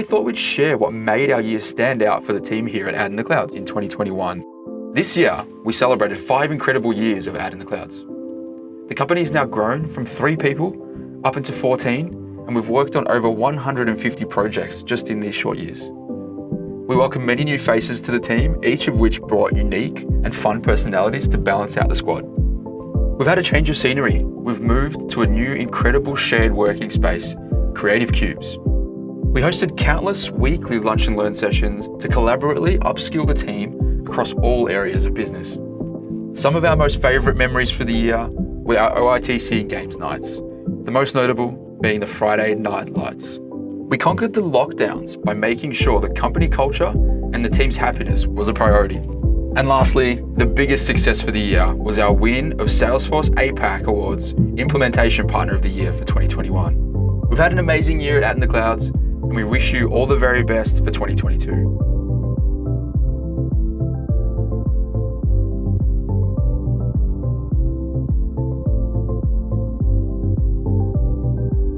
we thought we'd share what made our year stand out for the team here at Ad in the Clouds in 2021. This year, we celebrated 5 incredible years of Ad in the Clouds. The company has now grown from 3 people up into 14, and we've worked on over 150 projects just in these short years. We welcome many new faces to the team, each of which brought unique and fun personalities to balance out the squad. We've had a change of scenery. We've moved to a new incredible shared working space, Creative Cubes. We hosted countless weekly lunch and learn sessions to collaboratively upskill the team across all areas of business. Some of our most favourite memories for the year were our OITC Games nights, the most notable being the Friday Night Lights. We conquered the lockdowns by making sure the company culture and the team's happiness was a priority. And lastly, the biggest success for the year was our win of Salesforce APAC Awards Implementation Partner of the Year for 2021. We've had an amazing year at in the Clouds, and we wish you all the very best for 2022.